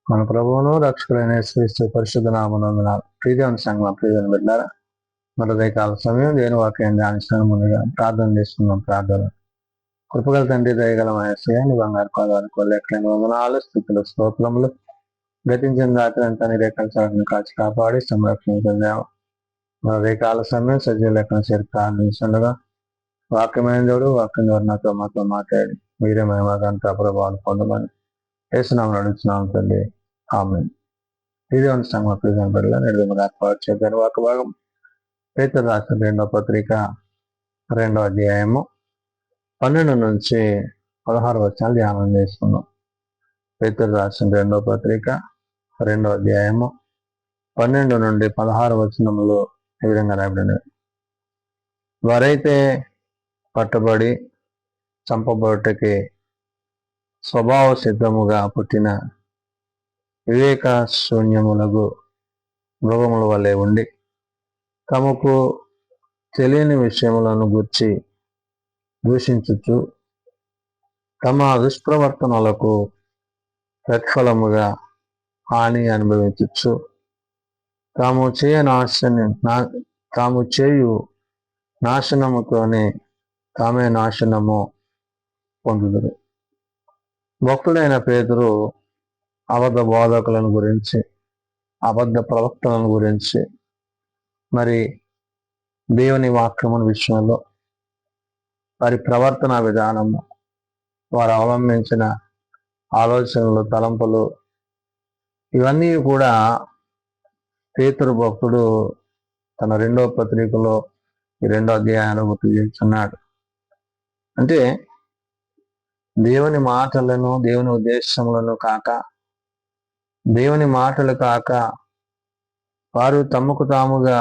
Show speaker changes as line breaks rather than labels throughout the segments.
మన ప్రభువును రక్షకులైన యేసుక్రీస్తు పరిశుద్ధ నామమున ప్రియదేవుని సంఘం ప్రియదేవుని బిడ్డలారా, మరి కాల సమయం దేని వాక్యం ధ్యానిస్తాను. ముందుగా ప్రార్థన చేసుకున్నాం. ప్రార్థన. కృపగల తండ్రి, దయగల మహేశ్వయాన్ని బంగారు పాదాలకు లెక్కలేని వందనాలు, స్థితులు, స్తోత్రములు. గతించిన రాత్రి అంతా నీ రేఖల చాటును కాచి కాపాడి సంరక్షించాము. మరి కాల సమయం సజీవ లెక్కన చేరి ప్రార్థించగా వాక్యమైన దేవుడు వాక్యం ద్వారా నాతో మాతో మాట్లాడి మీరే మహిమకంతా ప్రభావాలు పొందమని యేసునామమున అడుగుతున్నాం తండ్రి. ఆమేన్. దేవుని సంఘం ప్రియమైన బిడ్డలారా, నేడు ఏర్పాటు చేశారు ఒక భాగం పేతురు రాసిన 2వ పత్రిక 2వ అధ్యాయము 12 నుంచి 16 వచనాలు ధ్యానం చేసుకున్నాం. పేతురు రాసిన 2వ పత్రిక 2వ అధ్యాయము 12 నుండి 16 వచనములు ఈ విధంగా రాయబడినవి. వారైతే పట్టబడి చంపబడుటకి స్వభావ సిద్ధముగా పుట్టిన వివేక శూన్యములకు మృగముల వలె ఉండి తమకు తెలియని విషయములను గుర్చి దూషించుచు తమ దుష్ప్రవర్తనలకు ప్రతిఫలముగా హాని అనుభవించచ్చు తాము చేయు నాశనముతోనే తామే నాశనము పొందుదురు. భక్తుడైన పేతురు అబద్ధ బోధకులను గురించి, అబద్ధ ప్రవక్తలను గురించి, మరి దేవుని వాక్యముల విషయంలో వారి ప్రవర్తన విధానము, వారు అవలంబించిన ఆలోచనలు, తలంపులు, ఇవన్నీ కూడా పేతురు భక్తుడు తన 2వ పత్రికలో ఈ 2వ అధ్యాయంలో గుర్తు చేస్తున్నాడు. అంటే దేవుని మాటలను, దేవుని ఉద్దేశములను కాక, దేవుని మాటలు కాక వారు తమకు తాముగా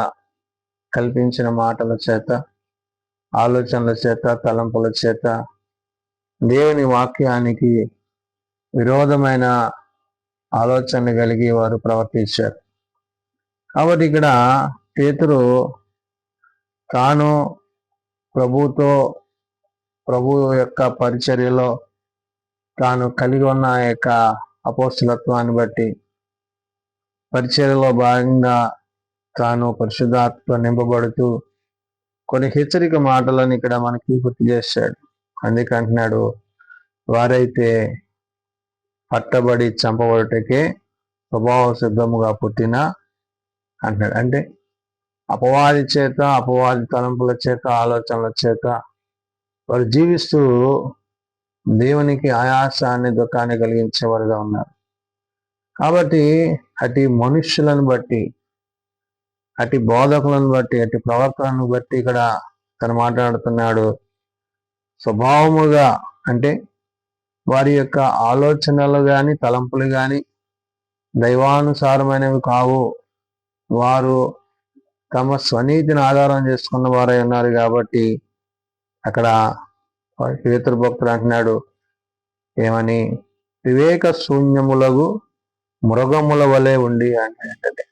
కల్పించిన మాటల చేత, ఆలోచనల చేత, తలంపుల చేత దేవుని వాక్యానికి విరోధమైన ఆలోచనలు కలిగి వారు ప్రవర్తించారు. కాబట్టి ఇక్కడ పేతురు తాను ప్రభు యొక్క పరిచర్యలో తాను కలిగి ఉన్న యొక్క అపోస్తలత్వాన్ని బట్టి, పరిచర్యలో భాగంగా తాను పరిశుద్ధాత్మతో నింపబడుతూ కొన్ని హెచ్చరిక మాటలను ఇక్కడ మనకి గుర్తు చేశాడు. అందుకంటున్నాడు, వారైతే పట్టబడి చంపబడుటకే స్వభావ సిద్ధముగా పుట్టిన అంటున్నాడు. అంటే అపవాది చేత, అపవాది తలంపుల చేత, ఆలోచనల చేత వారు జీవిస్తూ దేవునికి ఆయాసాన్ని, దుఃఖాన్ని కలిగించేవారుగా ఉన్నారు. కాబట్టి అటు మనుష్యులను బట్టి, అటు బోధకులను బట్టి, అటు ప్రవర్తనను బట్టి ఇక్కడ తను మాట్లాడుతున్నాడు. స్వభావముగా అంటే వారి యొక్క ఆలోచనలు కానీ, తలంపులు కానీ దైవానుసారమైనవి కావు. వారు తమ స్వనీతిని ఆధారం చేసుకున్న వారై ఉన్నారు. కాబట్టి అక్కడ పేతురు భక్తుడు అంటున్నాడు ఏమని, వివేక శూన్యములకు మృగముల వలె ఉండి అంటే,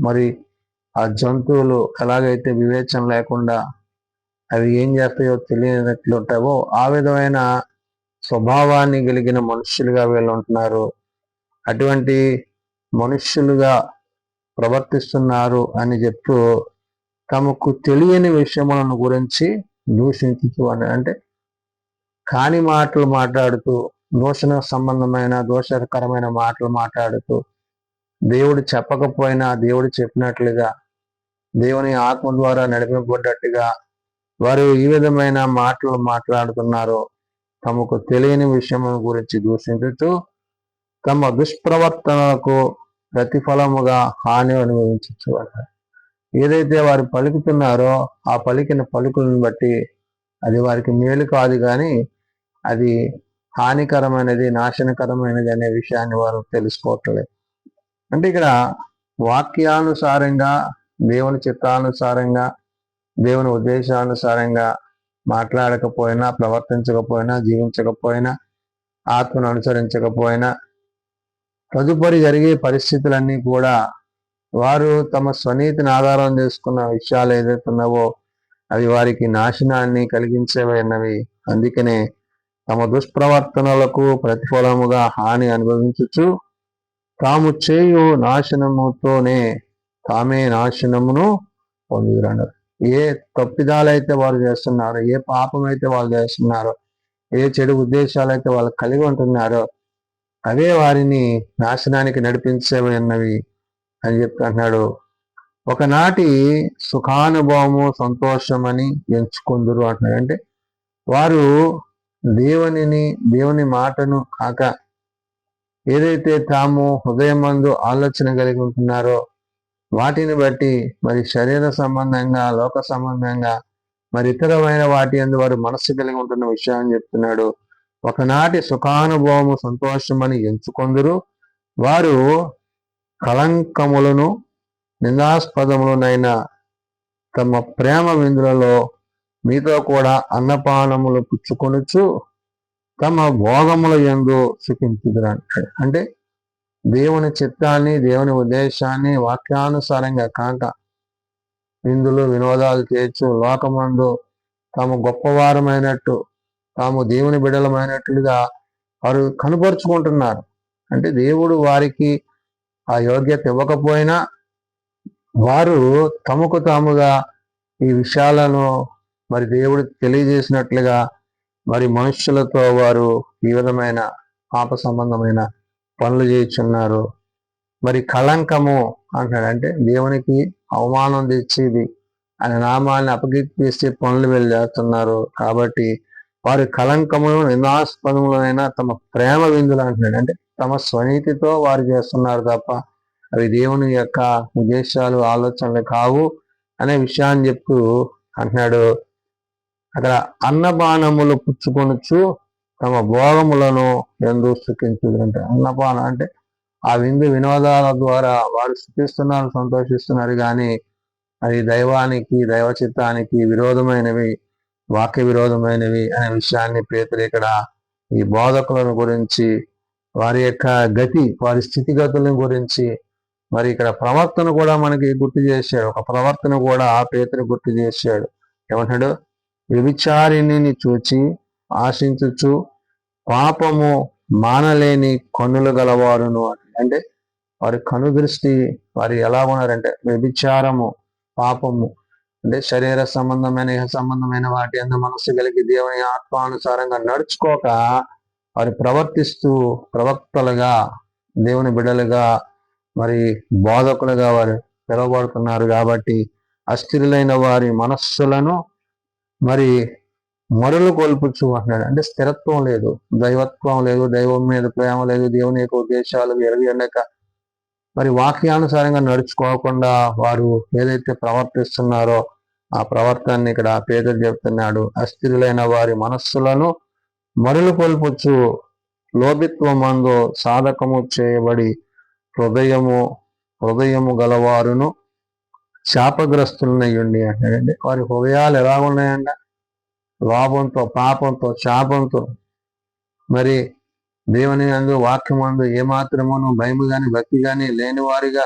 మరి ఆ జంతువులు ఎలాగైతే వివేచన లేకుండా అవి ఏం చేస్తాయో తెలియనట్లు ఉంటావో ఆ విధమైన స్వభావాన్ని కలిగిన మనుష్యులుగా వీళ్ళు ఉంటున్నారు. అటువంటి మనుష్యులుగా ప్రవర్తిస్తున్నారు అని చెప్తూ తమకు తెలియని విషయములను గురించి దూషించుతూ అంటే కాని మాటలు మాట్లాడుతూ, దూషణ సంబంధమైన దోషకరమైన మాటలు మాట్లాడుతూ, దేవుడు చెప్పకపోయినా దేవుడు చెప్పినట్లుగా, దేవుని ఆత్మ ద్వారా నడిపింపబడ్డట్టుగా వారు ఈ విధమైన మాటలు మాట్లాడుతున్నారు. తమకు తెలియని విషయముల గురించి దూషించుతూ తమ దుష్ప్రవర్తనలకు ప్రతిఫలముగా హాని అనుభవించచ్చు. ఏదైతే వారు పలుకుతున్నారో ఆ పలికిన పలుకులను బట్టి అది వారికి మేలు కాదు, కానీ అది హానికరమైనది, నాశనకరమైనది అనే విషయాన్ని వారు తెలుసుకోవట్లేదు. అంటే ఇక్కడ వాక్యానుసారంగా, దేవుని చిత్తానుసారంగా, దేవుని ఉద్దేశానుసారంగా మాట్లాడకపోయినా, ప్రవర్తించకపోయినా, జీవించకపోయినా, ఆత్మను అనుసరించకపోయినా తదుపరి జరిగే పరిస్థితులన్నీ కూడా వారు తమ స్వనీతిని ఆధారం చేసుకున్న విషయాలు ఏదైతే ఉన్నావో అవి వారికి నాశనాన్ని కలిగించేవైనవి. అందుకనే తమ దుష్ప్రవర్తనలకు ప్రతిఫలముగా హాని అనుభవించుచు తాము చేయు నాశనముతోనే తామే నాశనమును పొందుతున్నారు. ఏ తప్పిదాలైతే వారు చేస్తున్నారో, ఏ పాపం అయితే వాళ్ళు చేస్తున్నారో, ఏ చెడు ఉద్దేశాలు అయితే వాళ్ళు కలిగి ఉంటున్నారో అవే వారిని నాశనానికి నడిపించేవి అన్నవి అని చెప్పి అంటున్నాడు. ఒకనాటి సుఖానుభవము సంతోషమని ఎంచుకుందరు అంటున్నాడు. అంటే వారు దేవుని మాటను కాక ఏదైతే తాము హృదయమందు ఆలోచన కలిగి ఉంటున్నారో వాటిని బట్టి మరి శరీర సంబంధంగా, లోక సంబంధంగా, మరి ఇతరమైన వాటి అందు వారు మనస్సు కలిగి ఉంటున్న విషయాన్ని చెప్తున్నాడు. ఒకనాటి సుఖానుభవము సంతోషమని ఎంచుకొందురు, వారు కళంకములను నిందాస్పదములనైన తమ ప్రేమ విందులలో మీతో కూడా అన్నపానములు పుచ్చుకొనుచు తమ భోగముల యందు సుఖించుదురు అంటాడు. అంటే దేవుని చిత్తాన్ని, దేవుని ఉద్దేశాన్ని వాక్యానుసారంగా కాక విందులు వినోదాలు చేయొచ్చు, లోకమందు తాము గొప్పవారమైనట్టు, తాము దేవుని బిడలమైనట్లుగా వారు కనుపరుచుకుంటున్నారు. అంటే దేవుడు వారికి ఆ యోగ్యత ఇవ్వకపోయినా వారు తమకు తాముగా ఈ విషయాలను మరి దేవుడు తెలియజేసినట్లుగా మరి మనుషులతో వారు ఈ విధమైన పాప సంబంధమైన పనులు చేయుచున్నారు. మరి కళంకము అంటాడు. అంటే దేవునికి అవమానం తెచ్చేది ఆయన నామాన్ని అపకీర్తిస్తే పనులు వెళ్ళి చేస్తున్నారు. కాబట్టి వారి కళంకములు నిందాస్పదములైన తమ ప్రేమ విందులు అంటున్నాడు. అంటే తమ స్వనీతితో వారు చేస్తున్నారు తప్ప అవి దేవుని యొక్క ఉద్దేశాలు, ఆలోచనలు కావు అనే విషయాన్ని చెప్తూ అంటున్నాడు. అక్కడ అన్నపానములు పుచ్చుకొనుచు తమ భోగములను ఎందు సుఖించుదు. అంటే అన్నపానం అంటే ఆ విందు వినోదాల ద్వారా వారు సుఖిస్తున్నారు, సంతోషిస్తున్నారు, కానీ అది దైవానికి, దైవ చిత్తానికి విరోధమైనవి, వాక్య విరోధమైనవి అనే విషయాన్ని పేతురు ఇక్కడ ఈ బోధకులను గురించి, వారి యొక్క గతి, వారి స్థితిగతులను గురించి, మరి ఇక్కడ ప్రవర్తన కూడా మనకి గుర్తు చేశాడు. ఒక ప్రవర్తన కూడా ఆ పేతురు గుర్తు చేశాడు. ఏమంటాడు? వ్యభిచారిణిని చూచి ఆశించుచు పాపము మానలేని కన్నులు గలవారును. అంటే వారి కను దృష్టి వారు ఎలా ఉన్నారంటే వ్యభిచారము, పాపము అంటే శరీర సంబంధమైన, సంబంధమైన వాటి అందు మనస్సు కలిగి దేవుని ఆత్మానుసారంగా నడుచుకోక వారు ప్రవర్తిస్తూ ప్రవక్తలుగా, దేవుని బిడ్డలుగా, మరి బోధకులుగా వారు పిలువబడుతున్నారు. కాబట్టి అస్థిరులైన వారి మనస్సులను మరి మరులు కొల్పుచు అంటున్నాడు. అంటే స్థిరత్వం లేదు, దైవత్వం లేదు, దైవం మీద ప్రేమ లేదు, దేవుని యొక్క ఉద్దేశాలు ఎరగక మరి వాక్యానుసారంగా నడుచుకోకుండా వారు ఏదైతే ప్రవర్తిస్తున్నారో ఆ ప్రవర్తనని ఇక్కడ పేదలు చెప్తున్నాడు. అస్థిరులైన వారి మనస్సులను మరులు కొల్పుచు లోభిత్వమందు సాధకము చేయబడి హృదయము గలవారును శాపగ్రస్తులనయ్యుండి అంటాడండి. వారి హృదయాలు ఎలా ఉన్నాయంట? లోభంతో, పాపంతో, శాపంతో, మరి దేవుని అందు, వాక్యం అందు ఏమాత్రమును భయము కానీ భక్తి కానీ లేని వారిగా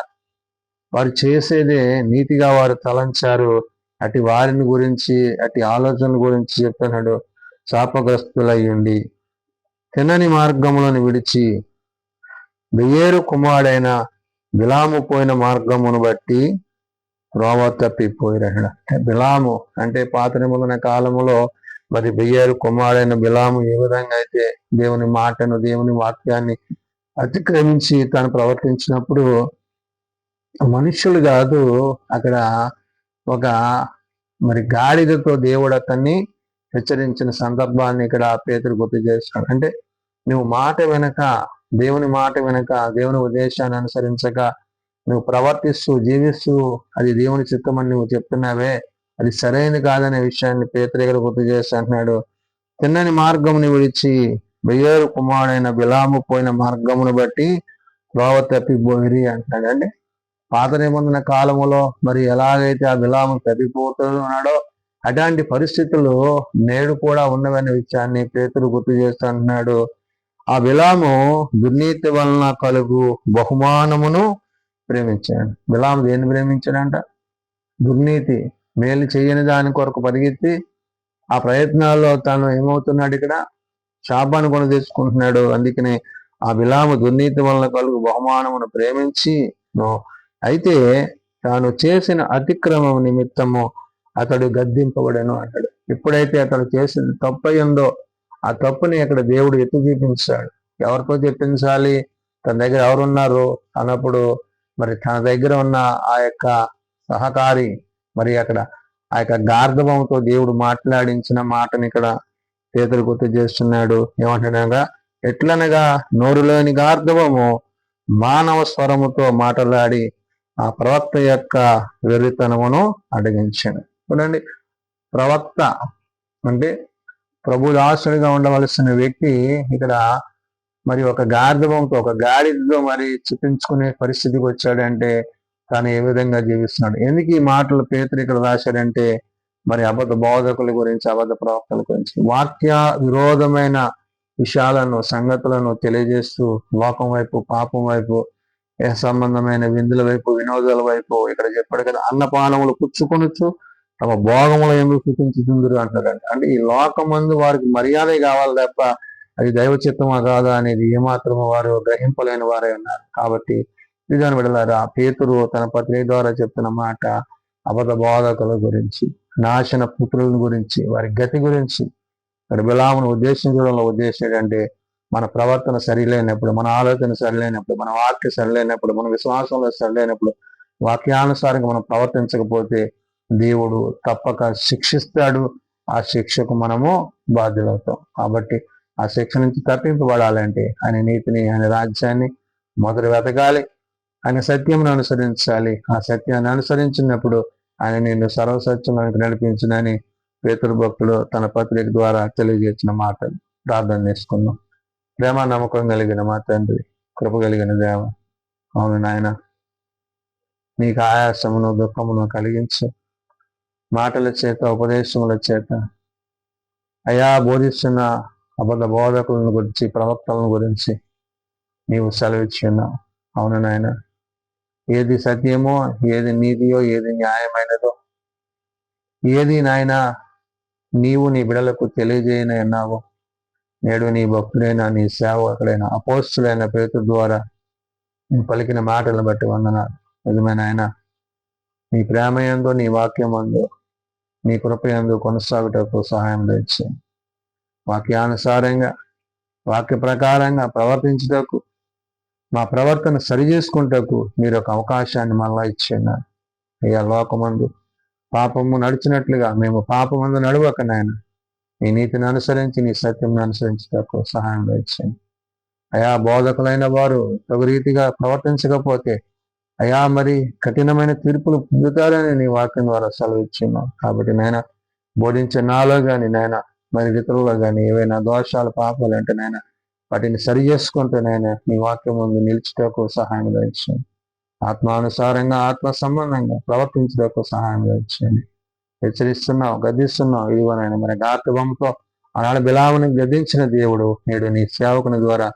వారు చేసేదే నీతిగా వారు తలంచారు. అటు వారిని గురించి, అటు ఆలోచనల గురించి చెప్తున్నాడు. శాపగ్రస్తులయ్యుండి తినని మార్గములను విడిచి బెయేరు కుమారుడైన బిలాము పోయిన మార్గమును బట్టి త్రోవ తప్పిపోయిరహడ. బిలాము అంటే పాత నిబంధన కాలములో మరి బెయ్యేరు కుమారుడైన బిలాము ఏ విధంగా అయితే దేవుని మాటను, దేవుని వాక్యాన్ని అతిక్రమించి తాను ప్రవర్తించినప్పుడు మనుష్యులు కాదు, అక్కడ ఒక మరి గాడిదతో దేవుడు అతన్ని హెచ్చరించిన సందర్భాన్ని ఇక్కడ పేతురు గుర్తు చేస్తాడు. అంటే నువ్వు మాట వెనక, దేవుని మాట వెనక, దేవుని ఉద్దేశాన్ని అనుసరించక నువ్వు ప్రవర్తిస్తూ జీవిస్తూ అది దేవుని చిత్తమని నువ్వు చెప్తున్నావే, అది సరైనది కాదనే విషయాన్ని పేతురు దగ్గర గుర్తు చేసి అంటున్నాడు. తిన్నని మార్గముని విడిచి బెయేరు కుమారుడైన బిలాము పోయిన మార్గమును బట్టి త్రోవ తప్పిపోయిరి అంటున్నాడు. అంటే పాత నిబంధన కాలములో మరి ఎలాగైతే ఆ బిలాము తప్పిపోతున్నాడో అట్లాంటి పరిస్థితులు నేడు కూడా ఉన్నవనే విషయాన్ని పేతురు గుర్తు చేస్తూ అంటున్నాడు. ఆ బిలాము దుర్నీతి వలన కలుగు బహుమానమును ప్రేమించాడు. బిలాము దేన్ని ప్రేమించాడంట? దుర్నీతి, మేలు చేయని దాని కొరకు పరిగెత్తి ఆ ప్రయత్నాల్లో తాను ఏమవుతున్నాడు? ఇక్కడ శాపాన్ని కొని తెచ్చుకుంటున్నాడు. అందుకనే ఆ బిలాము దుర్నీతి వలన కలుగు బహుమానమును ప్రేమించి అయితే తాను చేసిన అతిక్రమం నిమిత్తము అతడు గద్దింపబడను అంటాడు. ఎప్పుడైతే అతడు చేసిన తప్పయిందో ఆ తప్పుని అక్కడ దేవుడు ఎత్తి చూపించాడు. ఎవరితో చెప్పించాలి? తన దగ్గర ఎవరున్నారు అన్నప్పుడు మరి తన దగ్గర ఉన్న ఆ యొక్క సహకారి మరి అక్కడ ఆ యొక్క గార్ధవంతో దేవుడు మాట్లాడించిన మాటని ఇక్కడ పేతురు గుర్తు చేస్తున్నాడు. ఏమంటున్నాగా, ఎట్లనగా నోరులోని గార్ధవము మానవ స్వరముతో మాట్లాడి ఆ ప్రవక్త యొక్క వెర్రితనమును అడిగించాడు. చూడండి, ప్రవక్త అంటే ప్రభు దాసుడిగా ఉండవలసిన వ్యక్తి ఇక్కడ మరి ఒక గార్ధవంతో ఒక గాడిదతో మరి చూపించుకునే పరిస్థితికి వచ్చాడంటే తాను ఏ విధంగా జీవిస్తున్నాడు. ఎందుకు ఈ మాటలు పేతురు ఇక్కడ రాశాడంటే మరి అబద్ధ బోధకుల గురించి, అబద్ధ ప్రవక్తల గురించి, వాక్య విరోధమైన విషయాలను సంగతులను తెలియజేస్తూ లోకం వైపు, పాపం వైపు, సంబంధమైన విందుల వైపు, వినోదాల వైపు ఇక్కడ చెప్పాడు కదా, అన్నపానములు పుచ్చుకొనొచ్చు తమ భోగములు ఎందుకు చూపించుతుందరు అంటారంట. అంటే ఈ లోకమందు వారికి మర్యాద కావాలి తప్ప అది దైవ చిత్తమా కాదా అనేది ఏమాత్రమో వారు గ్రహింపలేని వారే ఉన్నారు. కాబట్టి ఇదాన్ని విడలారా పేతురు తన పత్రిక ద్వారా చెప్తున్న మాట అబద్ధ బోధకుల గురించి, నాశన పుత్రుల గురించి, వారి గతి గురించి. ఇక్కడ బిలామును ఉద్దేశించడంలో ఉద్దేశం ఏంటంటే మన ప్రవర్తన సరిలేనప్పుడు, మన ఆలోచన సరిలేనప్పుడు, మన వాక్య సరిలేనప్పుడు, మన విశ్వాసంలో సరిలేనప్పుడు, వాక్యానుసారంగా మనం ప్రవర్తించకపోతే దేవుడు తప్పక శిక్షిస్తాడు. ఆ శిక్షకు మనము బాధ్యులవుతాం. కాబట్టి ఆ శిక్ష నుంచి తప్పింపబడాలంటే ఆయన నీతిని, ఆయన రాజ్యాన్ని మొదలు వెతకాలి. ఆయన సత్యమును అనుసరించాలి. ఆ సత్యాన్ని అనుసరించినప్పుడు ఆయన నిన్ను సర్వసత్యంలోకి నడిపించునని పేతురు భక్తుడు తన పత్రిక ద్వారా తెలియజేసిన మాటలు. ప్రార్థన చేసుకుందాం. ప్రేమ నమ్మకం కలిగిన మా తండ్రి, కృప కలిగిన దేవ, అవును నాయన, నీకు ఆయాసమును దుఃఖమును కలిగించు మాటల చేత, ఉపదేశముల చేత అయా బోధిస్తున్న అబద్ధ బోధకులను గురించి, ప్రవక్తలను గురించి నీవు సెలవిచ్చి ఉన్నావు. అవును నాయన, ఏది సత్యమో, ఏది నీతియో, ఏది న్యాయమైనదో, ఏది నాయన నీవు నీ బిడలకు తెలియజేయని అన్నావో నేడు నీ భక్తుడైన, నీ సేవకుడైన, అపోస్తుడైన పేతురు ద్వారా నువ్వు పలికిన మాటలను బట్టి వందనాలు. నిజమైన ఆయన, నీ ప్రేమయందు, నీ వాక్యమందు, నీ కృపయందు కొనసాగుటకు సహాయం తెచ్చాయి. వాక్యానుసారంగా, వాక్య ప్రకారంగా ప్రవర్తించుటకు, మా ప్రవర్తన సరి చేసుకుంటకు మీరు ఒక అవకాశాన్ని మళ్ళా ఇచ్చున్నారు. అయ్యా, లోకమందు పాపము నడిచినట్లుగా మేము పాపమందు నడవక నాయన నీ నీతిని అనుసరించి, నీ సత్యం అనుసరించుటకు సహాయం తెచ్చాయి. అయా, బోధకులైన వారు తగు రీతిగా ప్రవర్తించకపోతే అయా మరి కఠినమైన తీర్పులు పొందుతారని నీ వాక్యం ద్వారా సెలవిచ్చున్నాం. కాబట్టి నాయన బోధించే నాలో కానీ నాయన మరి ఇతరుల్లో కానీ ఏవైనా దోషాలు, పాపాలు అంటే నాయన వాటిని సరి చేసుకుంటే నాయన నీ వాక్యం ముందు నిలిచుటకు సహాయం ఇచ్చింది. ఆత్మానుసారంగా, ఆత్మ సంబంధంగా ప్రవర్తించడానికి సహాయం ఇచ్చింది. హెచ్చరిస్తున్నావు, గద్దిస్తున్నావు. ఇదిగో నాయన మరి గార్ధవంతో ఆనాడు బిలాముని గద్దించిన దేవుడు నేడు నీ సేవకుని ద్వారా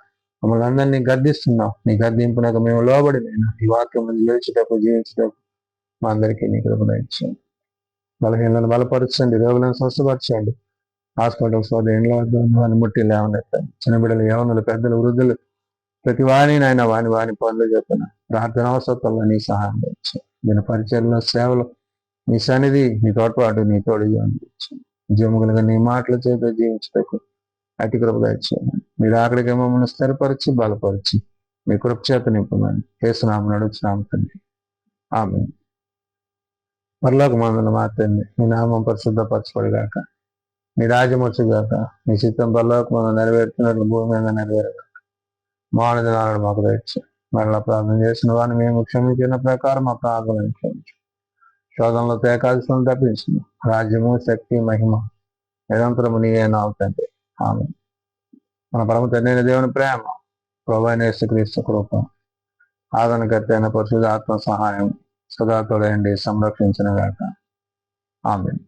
మమ్మల్ని అందరినీ గద్దిస్తున్నావు. నీ గద్దింపునకు మేము లోబడి నేను ఈ వాక్యం ముందు నిలిచేటప్పుడు, జీవించేటప్పుడు మా అందరికీ నీ కృప ఇచ్చింది. బలహీనలను బలపరచండి, రోగులను స్వస్థపరచండి. హాస్పిటల్స్ వద్ద ఇండ్ల వద్ద వాని ముట్టి లేవనెత్తండి. చిన్న బిడ్డలు, యవనులు, పెద్దలు, వృద్ధులు ప్రతి వాణి నాయన వాని పనులు చెప్పిన ప్రార్థన అవసరంలో నీ సహాయం తెచ్చు. దీని పరిచయంలో, సేవలు నీ సన్నిధి, నీ తోడ్పాటు, నీ తోడు జీవములుగా నీ మాటల చేత జీవించటకు అతి కృప ఇచ్చేయండి. మీరు అక్కడికి మమ్మల్ని స్థిరపరిచి, బలపరిచి మీ కృప చేత నింపమని యేసునామమున అడుగుచున్నాము తండ్రి. ఆమేన్. పరలోకమందున్న మా తండ్రి, నీ నామం పరిశుద్ధపరచబడుగాక, నీ రాజ్యం వచ్చుగాక, నీ చిత్తం పరలోకమందు నెరవేరుతున్నట్లు భూమి మీద నెరవేరుగాక. మానవ దినాలను మాకు దయచేయండి. మరలా ప్రార్థన చేసిన వారిని మేము క్షమించిన ప్రకారం మా ప్రార్థనను క్షమించు. శోధనలో తేకాల్సిన తప్పించు. రాజ్యము, శక్తి, మహిమ నిరంతరము నీవే తండ్రి. ఆమేన్. మన పరమ తండ్రి దేవుని ప్రేమ, ప్రభువైన యేసుక్రీస్తు కృప, ఆదరణకర్త అయిన పరిశుద్ధ ఆత్మ సహాయం సదా తోడయండి, సంరక్షించిన గాక. ఆమేన్.